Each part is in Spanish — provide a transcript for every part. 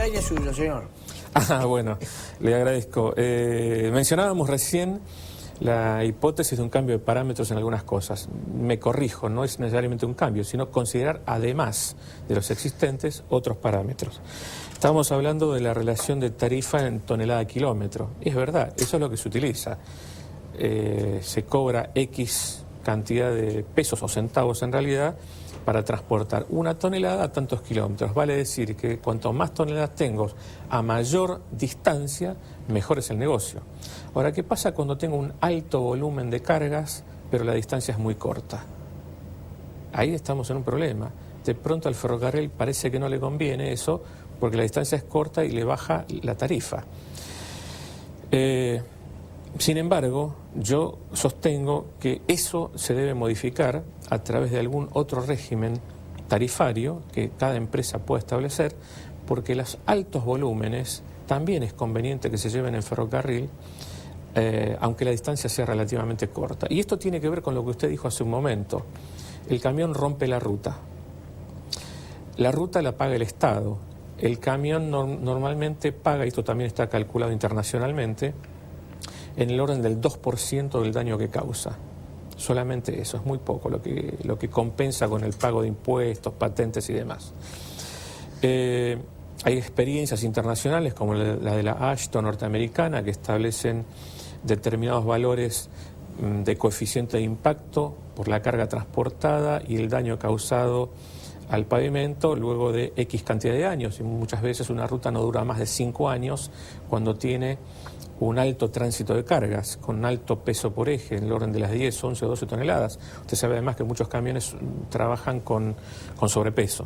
aire es suyo, señor. Bueno, le agradezco. Mencionábamos recién la hipótesis de un cambio de parámetros en algunas cosas. Me corrijo, no es necesariamente un cambio, sino considerar además de los existentes otros parámetros. Estamos hablando de la relación de tarifa en tonelada kilómetro. Es verdad, eso es lo que se utiliza. Se cobra X cantidad de pesos o centavos en realidad para transportar una tonelada a tantos kilómetros. Vale decir que cuanto más toneladas tengo a mayor distancia, mejor es el negocio. Ahora, ¿qué pasa cuando tengo un alto volumen de cargas, pero la distancia es muy corta? Ahí estamos en un problema. De pronto al ferrocarril parece que no le conviene eso, porque la distancia es corta y le baja la tarifa. Sin embargo, yo sostengo que eso se debe modificar a través de algún otro régimen tarifario que cada empresa pueda establecer, porque los altos volúmenes también es conveniente que se lleven en ferrocarril, aunque la distancia sea relativamente corta. Y esto tiene que ver con lo que usted dijo hace un momento. El camión rompe la ruta. La ruta la paga el Estado. El camión normalmente paga, y esto también está calculado internacionalmente, en el orden del 2% del daño que causa. Solamente eso, es muy poco lo que compensa con el pago de impuestos, patentes y demás. Hay experiencias internacionales como la de la AASHTO norteamericana que establecen determinados valores de coeficiente de impacto por la carga transportada y el daño causado al pavimento luego de X cantidad de años. Y muchas veces una ruta no dura más de 5 años cuando tiene un alto tránsito de cargas, con alto peso por eje, en el orden de las 10, 11 o 12 toneladas. Usted sabe además que muchos camiones trabajan con sobrepeso.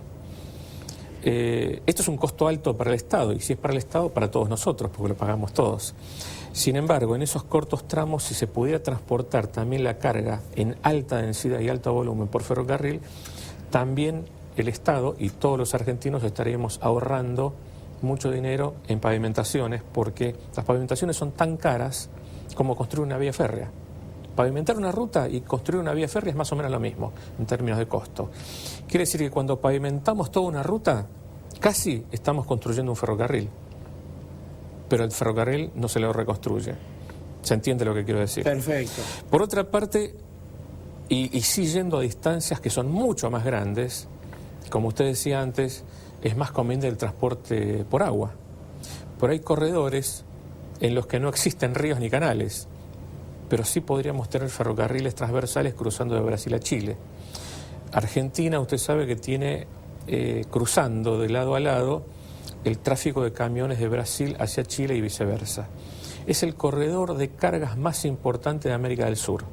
Esto es un costo alto para el Estado, y si es para el Estado, para todos nosotros, porque lo pagamos todos. Sin embargo, en esos cortos tramos, si se pudiera transportar también la carga en alta densidad y alto volumen por ferrocarril, también el Estado y todos los argentinos estaríamos ahorrando mucho dinero en pavimentaciones, porque las pavimentaciones son tan caras como construir una vía férrea. Pavimentar una ruta y construir una vía férrea es más o menos lo mismo en términos de costo. Quiere decir que cuando pavimentamos toda una ruta, casi estamos construyendo un ferrocarril, pero el ferrocarril no se lo reconstruye. ¿Se entiende lo que quiero decir? Perfecto. Por otra parte, y sí yendo a distancias que son mucho más grandes, como usted decía antes, es más conveniente el transporte por agua. Pero hay corredores en los que no existen ríos ni canales, pero sí podríamos tener ferrocarriles transversales cruzando de Brasil a Chile. Argentina, usted sabe que tiene cruzando de lado a lado el tráfico de camiones de Brasil hacia Chile y viceversa. Es el corredor de cargas más importante de América del Sur.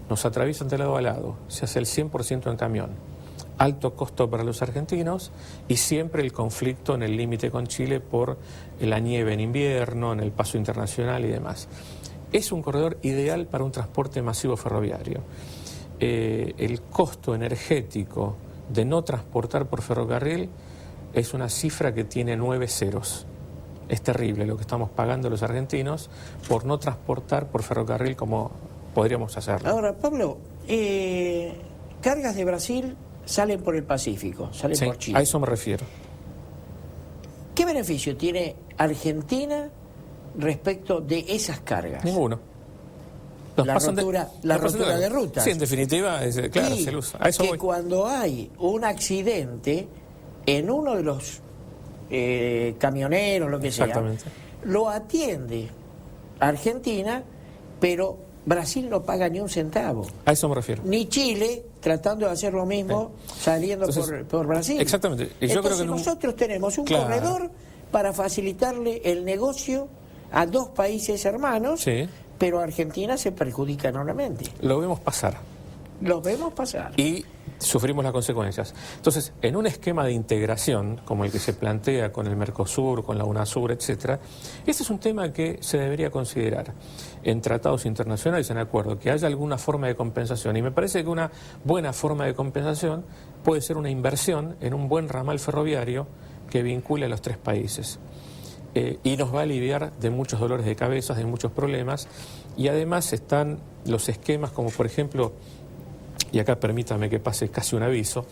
Nos atraviesan de lado a lado, se hace el 100% en camión. Alto costo para los argentinos y siempre el conflicto en el límite con Chile por la nieve en invierno, en el paso internacional y demás. Es un corredor ideal para un transporte masivo ferroviario. El costo energético de no transportar por ferrocarril es una cifra que tiene 9 ceros. Es terrible lo que estamos pagando los argentinos por no transportar por ferrocarril como podríamos hacerlo. Ahora, Pablo, cargas de Brasil salen por el Pacífico, salen por Chile. A eso me refiero. ¿Qué beneficio tiene Argentina respecto de esas cargas? Ninguno. La rotura de rutas. Sí, en definitiva, claro, se usa. A eso que voy. Cuando hay un accidente en uno de los camioneros, lo que sea, lo atiende Argentina, pero Brasil no paga ni un centavo. A eso me refiero. Ni Chile, tratando de hacer lo mismo, saliendo por Brasil. Exactamente. Y yo Entonces creo que nosotros tenemos un corredor para facilitarle el negocio a dos países hermanos, sí, pero Argentina se perjudica enormemente. Lo vemos pasar. Lo vemos pasar. Y sufrimos las consecuencias. Entonces, en un esquema de integración, como el que se plantea con el Mercosur, con la UNASUR, etcétera, este es un tema que se debería considerar en tratados internacionales, en acuerdo, que haya alguna forma de compensación. Y me parece que una buena forma de compensación puede ser una inversión en un buen ramal ferroviario que vincule a los tres países. Y nos va a aliviar de muchos dolores de cabeza, de muchos problemas. Y además están los esquemas como, por ejemplo, y acá permítame que pase casi un aviso,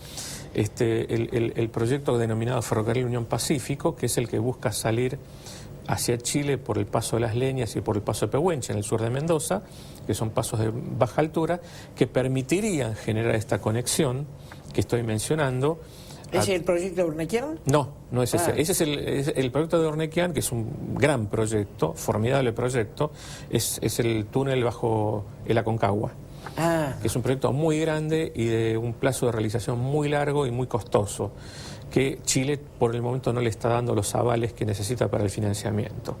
el proyecto denominado Ferrocarril Unión Pacífico, que es el que busca salir hacia Chile por el paso de Las Leñas y por el paso de Pehuenche en el sur de Mendoza, que son pasos de baja altura, que permitirían generar esta conexión que estoy mencionando. ¿Es el proyecto de Urnequian? No, no es ese. Ese es el proyecto de Urnequian, que es un gran proyecto, formidable proyecto, es el túnel bajo el Aconcagua. Que es un proyecto muy grande y de un plazo de realización muy largo y muy costoso, que Chile por el momento no le está dando los avales que necesita para el financiamiento,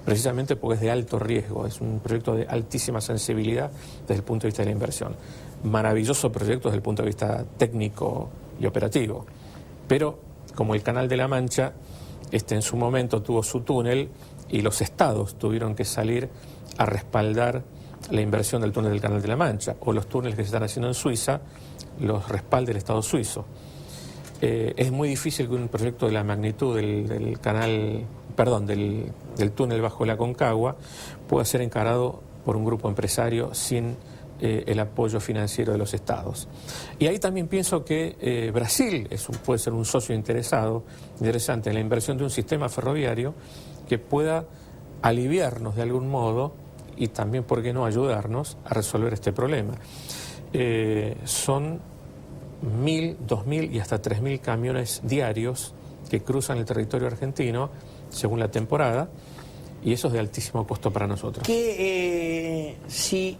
precisamente porque es de alto riesgo, es un proyecto de altísima sensibilidad desde el punto de vista de la inversión. Maravilloso proyecto desde el punto de vista técnico y operativo, pero como el Canal de la Mancha en su momento tuvo su túnel y los estados tuvieron que salir a respaldar la inversión del túnel del Canal de la Mancha, o los túneles que se están haciendo en Suiza los respalde el Estado suizo. Es muy difícil que un proyecto de la magnitud del túnel bajo la Aconcagua pueda ser encarado por un grupo empresario sin el apoyo financiero de los estados. Y ahí también pienso que Brasil puede ser un socio interesante en la inversión de un sistema ferroviario que pueda aliviarnos de algún modo y también, ¿por qué no?, ayudarnos a resolver este problema. Son 1.000, 2.000 y hasta 3.000 camiones diarios que cruzan el territorio argentino según la temporada, y eso es de altísimo costo para nosotros. Si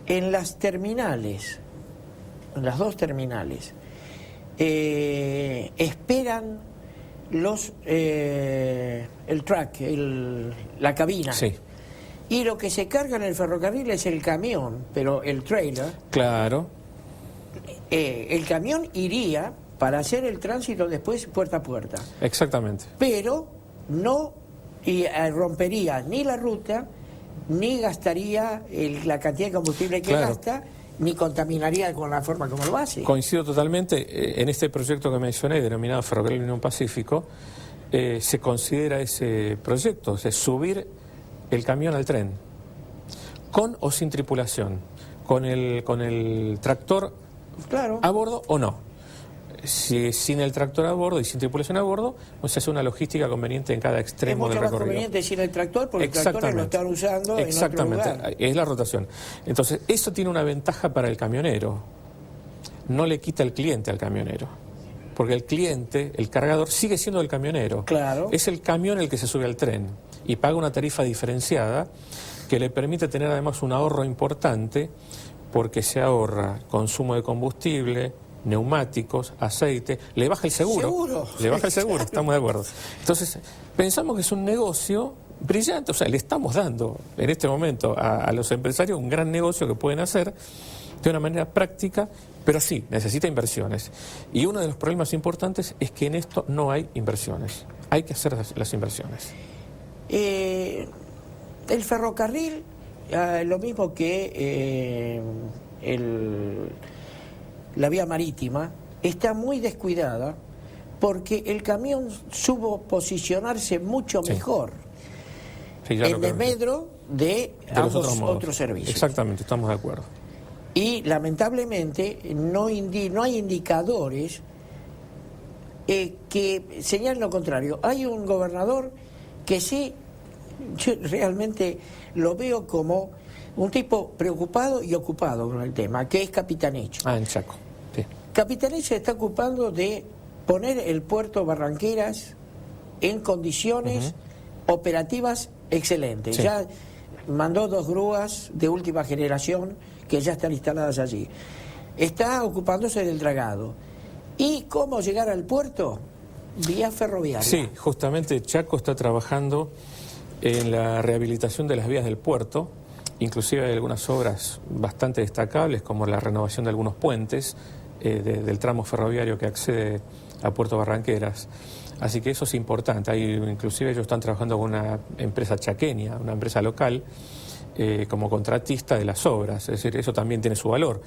en las terminales, en las dos terminales, esperan el track, la cabina, sí, y lo que se carga en el ferrocarril es el camión, pero el trailer... Claro. El camión iría para hacer el tránsito después puerta a puerta. Exactamente. Pero no rompería ni la ruta, ni gastaría la cantidad de combustible que gasta, ni contaminaría con la forma como lo hace. Coincido totalmente. En este proyecto que mencioné, denominado Ferrocarril Unión Pacífico, se considera ese proyecto, es subir el camión al tren, con o sin tripulación, con el tractor a bordo o no. Si sin el tractor a bordo y sin tripulación a bordo, pues se hace una logística conveniente en cada extremo del recorrido. Es mucho más conveniente sin el tractor, porque el tractor lo están usando en otro lugar. Es la rotación. Entonces, eso tiene una ventaja para el camionero. No le quita el cliente al camionero, porque el cliente, el cargador, sigue siendo el camionero. Claro. Es el camión el que se sube al tren y paga una tarifa diferenciada que le permite tener además un ahorro importante, porque se ahorra consumo de combustible, neumáticos, aceite, le baja el seguro. Le baja el seguro, estamos de acuerdo. Entonces, pensamos que es un negocio brillante, o sea, le estamos dando en este momento a los empresarios un gran negocio que pueden hacer de una manera práctica, pero sí, necesita inversiones. Y uno de los problemas importantes es que en esto no hay inversiones. Hay que hacer las inversiones. El ferrocarril, lo mismo que la vía marítima, está muy descuidada porque el camión supo posicionarse mucho mejor en desmedro de ambos otros servicios. Exactamente, estamos de acuerdo. Y lamentablemente no hay indicadores que señalen lo contrario. Hay un gobernador que sí, yo realmente lo veo como un tipo preocupado y ocupado con el tema, que es Capitanecho. En Chaco, sí. Capitanecho se está ocupando de poner el puerto Barranqueras en condiciones operativas excelentes. Sí. Ya mandó 2 grúas de última generación que ya están instaladas allí. Está ocupándose del dragado. ¿Y cómo llegar al puerto? Vía ferroviaria. Sí, justamente Chaco está trabajando en la rehabilitación de las vías del puerto. Inclusive hay algunas obras bastante destacables, como la renovación de algunos puentes del tramo ferroviario que accede a Puerto Barranqueras. Así que eso es importante. Inclusive ellos están trabajando con una empresa chaqueña, una empresa local, como contratista de las obras, es decir, eso también tiene su valor.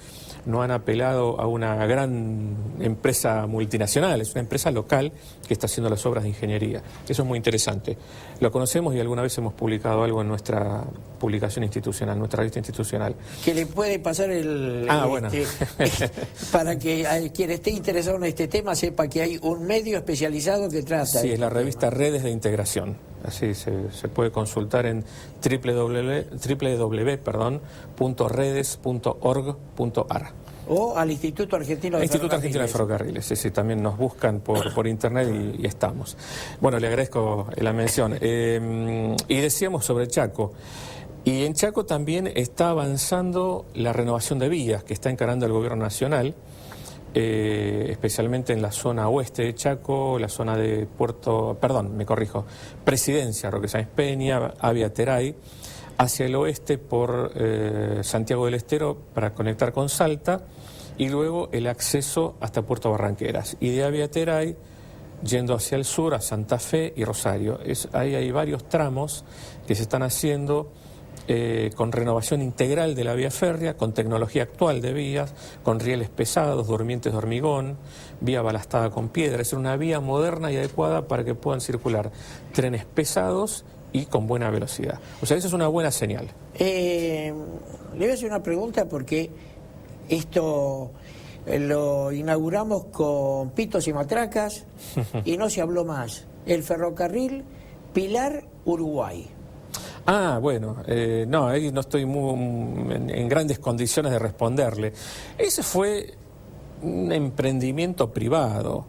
No han apelado a una gran empresa multinacional, es una empresa local que está haciendo las obras de ingeniería. Eso es muy interesante. Lo conocemos y alguna vez hemos publicado algo en nuestra publicación institucional, nuestra revista institucional. Que le puede pasar bueno. para que quien esté interesado en este tema sepa que hay un medio especializado que trata. Sí, es la revista Redes de Integración. Así se puede consultar en www.redes.org.ar. O al Instituto Argentino de Instituto Argentino de Ferrocarriles, sí, también nos buscan por internet y estamos. Bueno, le agradezco la mención. Y decíamos sobre Chaco. Y en Chaco también está avanzando la renovación de vías que está encarando el gobierno nacional, especialmente en la zona oeste de Chaco, la zona de Presidencia, Roque Sáenz Peña, Avia Teray, hacia el oeste por Santiago del Estero para conectar con Salta, y luego el acceso hasta Puerto Barranqueras. Y de Avia Teray, yendo hacia el sur, a Santa Fe y Rosario. Ahí hay varios tramos que se están haciendo con renovación integral de la vía férrea, con tecnología actual de vías, con rieles pesados, durmientes de hormigón, vía balastada con piedra. Es una vía moderna y adecuada para que puedan circular trenes pesados y con buena velocidad. O sea, eso es una buena señal. Le voy a hacer una pregunta porque esto lo inauguramos con pitos y matracas y no se habló más. El ferrocarril Pilar-Uruguay. Ah, bueno, no, ahí no estoy en grandes condiciones de responderle. Ese fue un emprendimiento privado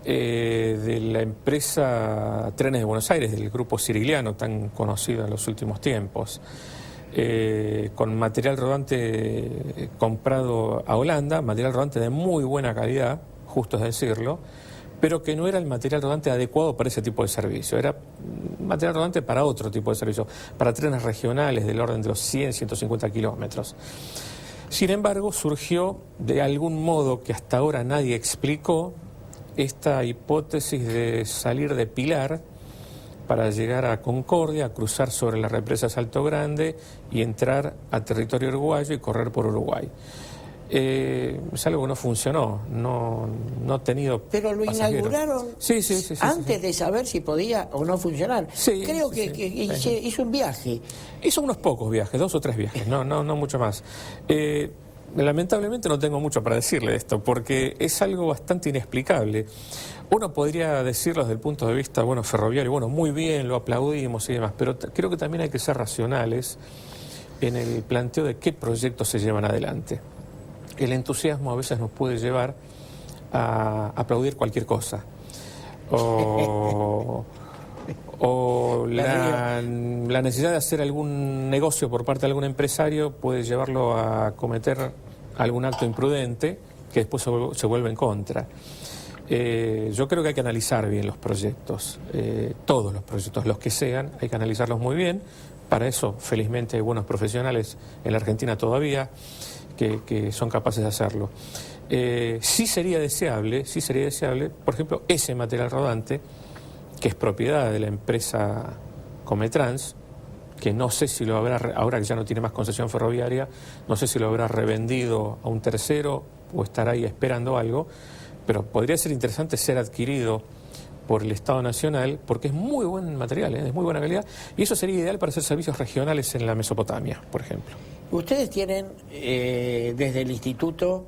de la empresa Trenes de Buenos Aires, del grupo Cirigliano, tan conocido en los últimos tiempos, con material rodante comprado a Holanda, material rodante de muy buena calidad, justo es decirlo, pero que no era el material rodante adecuado para ese tipo de servicio, era material rodante para otro tipo de servicio, para trenes regionales del orden de los 100, 150 kilómetros. Sin embargo, surgió de algún modo que hasta ahora nadie explicó esta hipótesis de salir de Pilar para llegar a Concordia, cruzar sobre la represa Salto Grande y entrar a territorio uruguayo y correr por Uruguay. Es algo que no funcionó, no ha tenido Pero lo pasajeros. inauguraron sí, antes de saber si podía o no funcionar. Sí, Creo que hizo un viaje. Hizo unos pocos viajes, 2 o 3 viajes, no mucho más. Lamentablemente no tengo mucho para decirle de esto, porque es algo bastante inexplicable. Uno podría decirlo desde el punto de vista ferroviario, muy bien, lo aplaudimos y demás, pero creo que también hay que ser racionales en el planteo de qué proyectos se llevan adelante. El entusiasmo a veces nos puede llevar a aplaudir cualquier cosa. O la necesidad de hacer algún negocio por parte de algún empresario puede llevarlo a cometer algún acto imprudente que después se vuelve en contra. Yo creo que hay que analizar bien los proyectos, todos los proyectos, los que sean, hay que analizarlos muy bien. Para eso, felizmente, hay buenos profesionales en la Argentina todavía que son capaces de hacerlo. Sí sería deseable, por ejemplo, ese material rodante, que es propiedad de la empresa Cometrans, que no sé si lo habrá, ahora que ya no tiene más concesión ferroviaria, no sé si lo habrá revendido a un tercero o estará ahí esperando algo, pero podría ser interesante ser adquirido por el Estado Nacional, porque es muy buen material, es de muy buena calidad, y eso sería ideal para hacer servicios regionales en la Mesopotamia, por ejemplo. Ustedes tienen desde el instituto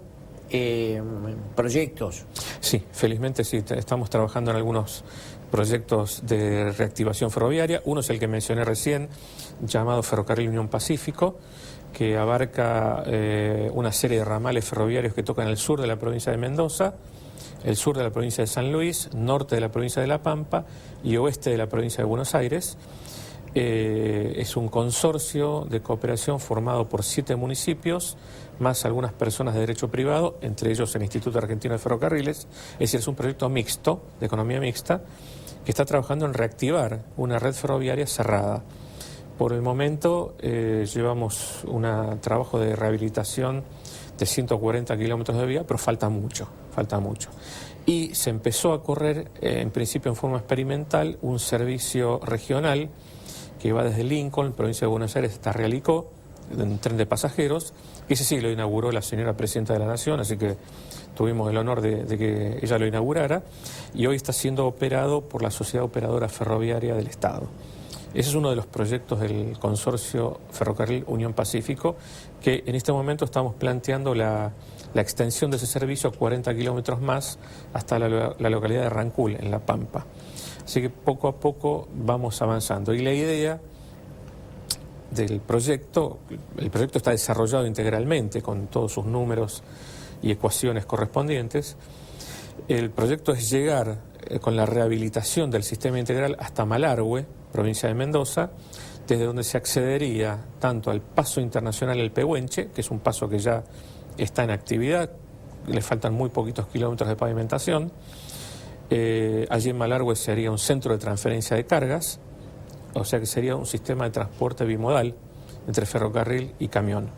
proyectos. Sí, felizmente sí, estamos trabajando en algunos proyectos de reactivación ferroviaria. Uno es el que mencioné recién, llamado Ferrocarril Unión Pacífico, que abarca una serie de ramales ferroviarios que tocan el sur de la provincia de Mendoza, el sur de la provincia de San Luis, norte de la provincia de La Pampa y oeste de la provincia de Buenos Aires. Es un consorcio de cooperación formado por 7 municipios, más algunas personas de derecho privado, entre ellos el Instituto Argentino de Ferrocarriles. Es decir, es un proyecto mixto, de economía mixta, que está trabajando en reactivar una red ferroviaria cerrada. Por el momento llevamos un trabajo de rehabilitación de 140 kilómetros de vía, pero falta mucho. Y se empezó a correr, en principio en forma experimental, un servicio regional que va desde Lincoln, provincia de Buenos Aires, hasta Realicó, un tren de pasajeros. Ese sí lo inauguró la señora Presidenta de la Nación, así que tuvimos el honor de que ella lo inaugurara, y hoy está siendo operado por la Sociedad Operadora Ferroviaria del Estado. Ese es uno de los proyectos del consorcio Ferrocarril Unión Pacífico, que en este momento estamos planteando la extensión de ese servicio a 40 kilómetros más hasta la localidad de Rancul, en La Pampa. Así que poco a poco vamos avanzando. Y la idea del proyecto, el proyecto está desarrollado integralmente con todos sus números y ecuaciones correspondientes. El proyecto es llegar con la rehabilitación del sistema integral hasta Malargüe, provincia de Mendoza, desde donde se accedería tanto al paso internacional El Pehuenche, que es un paso que ya está en actividad, le faltan muy poquitos kilómetros de pavimentación. Allí en Malargüe se haría un centro de transferencia de cargas, o sea que sería un sistema de transporte bimodal entre ferrocarril y camión.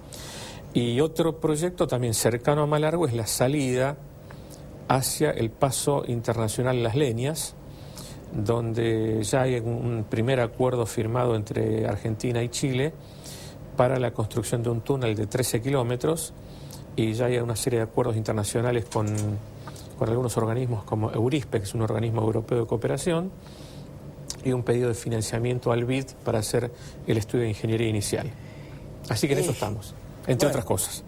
Y otro proyecto también cercano a Malargüe es la salida hacia el paso internacional Las Leñas, donde ya hay un primer acuerdo firmado entre Argentina y Chile para la construcción de un túnel de 13 kilómetros, y ya hay una serie de acuerdos internacionales con algunos organismos como Eurispe, que es un organismo europeo de cooperación, y un pedido de financiamiento al BID para hacer el estudio de ingeniería inicial. Así que en eso estamos, entre otras cosas.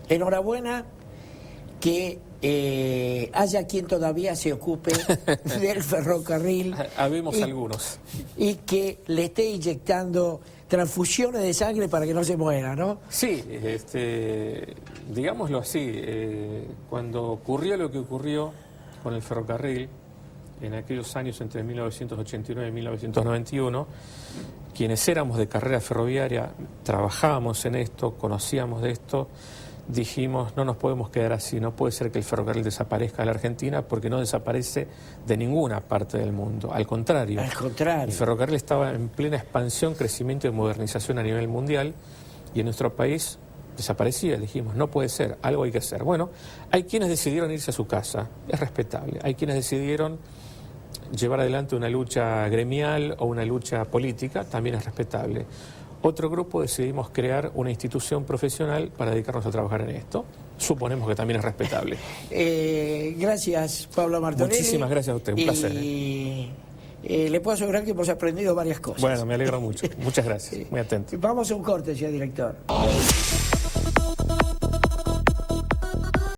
Enhorabuena que haya quien todavía se ocupe del ferrocarril. Habemos algunos. Y que le esté inyectando transfusiones de sangre para que no se muera, ¿no? Sí, digámoslo así, cuando ocurrió lo que ocurrió con el ferrocarril, en aquellos años entre 1989 y 1991, quienes éramos de carrera ferroviaria, trabajábamos en esto, conocíamos de esto, dijimos, no nos podemos quedar así, no puede ser que el ferrocarril desaparezca de la Argentina, porque no desaparece de ninguna parte del mundo, al contrario. Al contrario. El ferrocarril estaba en plena expansión, crecimiento y modernización a nivel mundial, y en nuestro país desaparecía. Dijimos, no puede ser, algo hay que hacer. Bueno, hay quienes decidieron irse a su casa, es respetable. Hay quienes decidieron llevar adelante una lucha gremial o una lucha política, también es respetable. Otro grupo decidimos crear una institución profesional para dedicarnos a trabajar en esto. Suponemos que también es respetable. Gracias, Pablo Martorelli. Muchísimas gracias a usted, un placer. Le puedo asegurar que hemos aprendido varias cosas. Bueno, me alegro mucho. Muchas gracias, muy atento. Vamos a un corte, señor director.